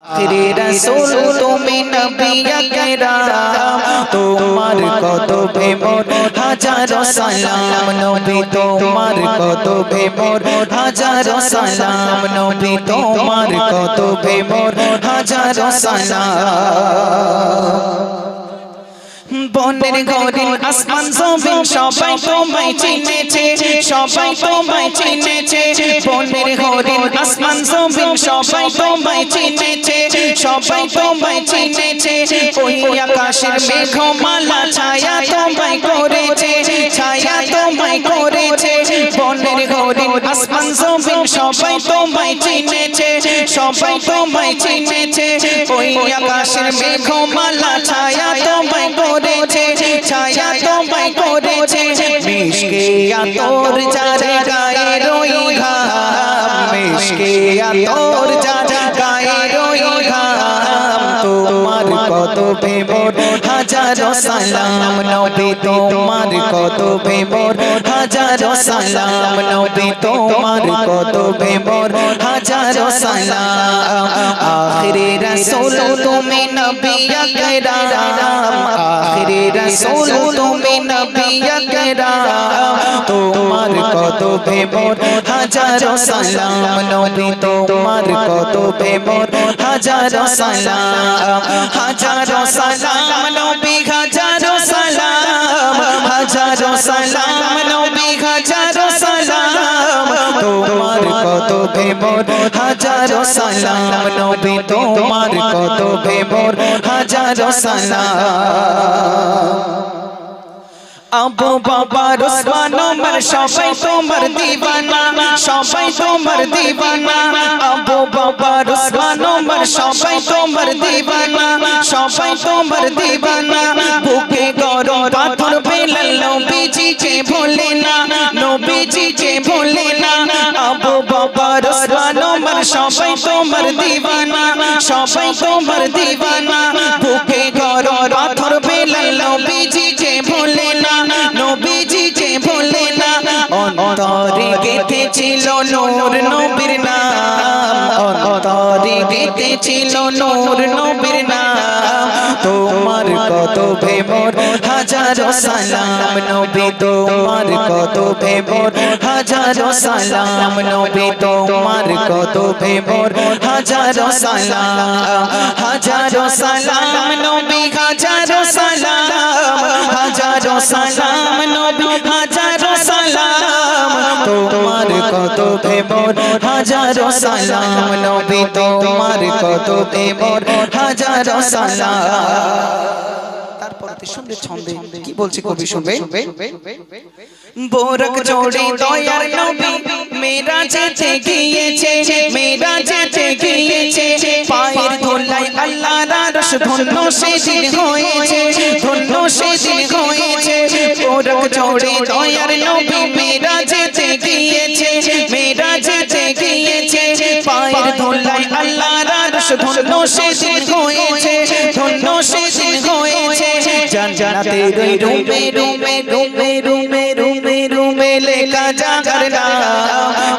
আখিরি রাসূল তুমি নবী আকরাম তোমার কদমে মোর হাজারো সালাম নবী তোমার কদমে মোর হাজারো সালাম নবী তোমার কদমে মোর হাজারো সালাম বনের ঘরের আসমান জমিন সবাই তোমায় চিনেছে সবাই তোমায় চিনেছে বনের ঘরের আসমান জমিন সবাই তোমায় চিনেছে সবাই তোমায় চিনেছে ওই আকাশের মেঘমালা ছায়া তোমায় করেছে ছায়া তোমায় করেছে বনের ঘরের আসমান জমিন সবাই তোমায় চিনেছে সবাই তোমায় চিনেছে ওই আকাশের মেঘমালা ছায়া তোমায় করেছে ছায়া তোমায় করেছে মিশকে আতর যারে গায়ে রই ঘাম মিশকে আতর যারে গায়ে রই ঘাম তোমার কদমে মোর হাজারো সালাম নবী তোমার কদমে মোর হাজারো সালাম নবী তোমার কদমে মোর হাজারো সালাম আখিরি রাসূল তুমি নবী আকরাম আখিরি রাসূল তুমি নবী আকরাম তোমার কদমে মোর হাজারো সালাম নবী তোমার কদমে মোর হাজারো সালাম হাজারো সালাম নবী হাজারো সালাম হাজারো সালাম নবী হাজারো সালাম তোমার কদমে মোর হাজারো সালাম নবী তোমার কদমে মোর হাজারো সালাম আবু বকর উসমান ওমর সবাই তোমার দিওয়ানা সবাই তোমার দিওয়ানা আবু বকর উসমান ওমর সবাই তোমার দিওয়ানা সবাই তোমার দিওয়ানা বুকে গরম পাথর ফেলল নবীজি যে ভোলে না নবীজি যে ভোলে না আবু বকর উসমান ওমর সবাই তোমার দিওয়ানা সবাই তোমার দিওয়ানা বুকে গরম পাথর ফেলল নবীজি যে ভোলে না নবীজি যে ভোলে না অন্তরে গেঁথেছিল নূর নবীর নাম অন্তরে গেঁথেছিল নূর নবীর নাম তোমার কদমে মোর হাজারো সালাম নবী তোমার কদমে মোর হাজারো সালাম নবী তোমার কদমে মোর হাজারো সালাম হাজারো সালাম নবী হাজারো সালাম হাজারো সালাম নবী হাজারো সালাম তোমার কদমে মোর হাজারো সালাম নবী তোমার কদমে মোর হাজারো সালাম তারপরে শুনবে ছন্দে কি বলছে কবি শুনবে বোরক জোড়ে দয়ার নবী মেরা যেতে গিয়েছে মেরা যেতে গিয়েছে পায়ের ধুলায় আল্লাহর আরশ ধন্য সেদিন হয়েছে ধন্য সেদিন হয়েছে বোরক জোড়ে দয়ার নবী মেরা যেতে গিয়েছে মেরা যেতে গিয়েছে পায়ের ধুলায় আল্লাহর আরশ ধন্য সেদিন হয়েছে ধন্য সেদিন হয়েছে জান্নাতে রই রুমে রুমে রুমে রুমে রুমে রুমে লেখা যার নাম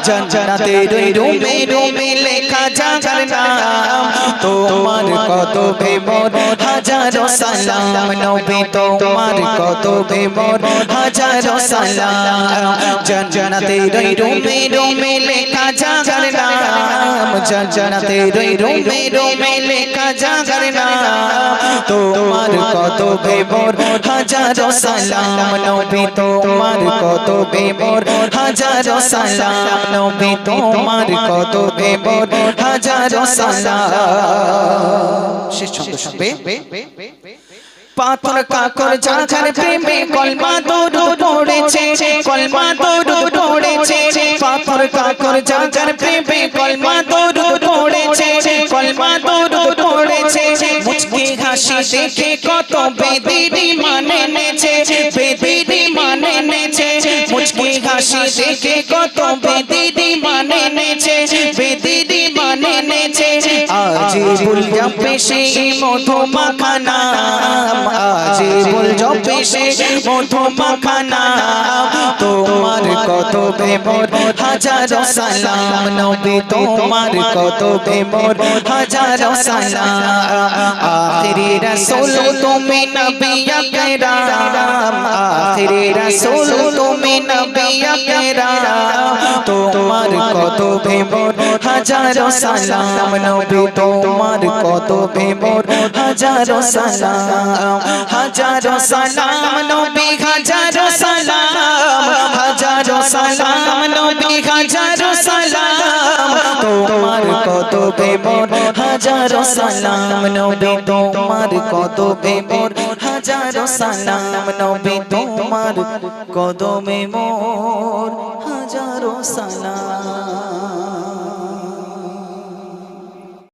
জান্নাতে রই রুমে রুমে লেখা যার নাম তোমার কদমে মোর হাজারো সালাম নবী তোমার কদমে মোর হাজারো সালাম জান্নাতে রই রুমে রুমে লেখা যার নাম জান্নাতে রই রুমে রুমে লেখা যার নাম তোমার কদমে মোর হাজারো সালাম নবী তোমার কদমে মোর হাজারো সালাম নবী তোমার কদমে মোর হাজারো সালাম শেষ ছন্দ শুনবে পাথর কাকর যার প্রেমে কলমা দরুদ পড়েছে কলমা দরুদ পড়েছে পাথর কাকর যার প্রেমে কলমা দরুদ পড়েছে কলমা দরুদ পড়েছে মুচকি হাসি দেখে কত বেদিনী মানে নেছে বেদিনী মানে নেছে মুচকি হাসি দেখে কত বেদিনী মানে নেছে বেদিনী মানে নেছে আজিবুল জপে সে মধু মাখা নাম আজিবুল জপে সে মধু মাখা নাম তোমার কত বেমর হাজারো সালাম নবী তোমার কত বেমর হাজারো সালাম আখিরি রাসূল তুমি নবী আকরাম আখিরি রাসূল তুমি নবী আকরাম তোমার কত বেমর হাজারো সালাম নবী তোমার কত বেমর হাজারো সালাম নবী হাজারো সালাম নবী হাজারো সালাম তোমার কত বেমর হাজারো সালাম নবী তোমার কত বেমর হাজারো সালাম নবী তোমার কত বেমর হাজারো সালাম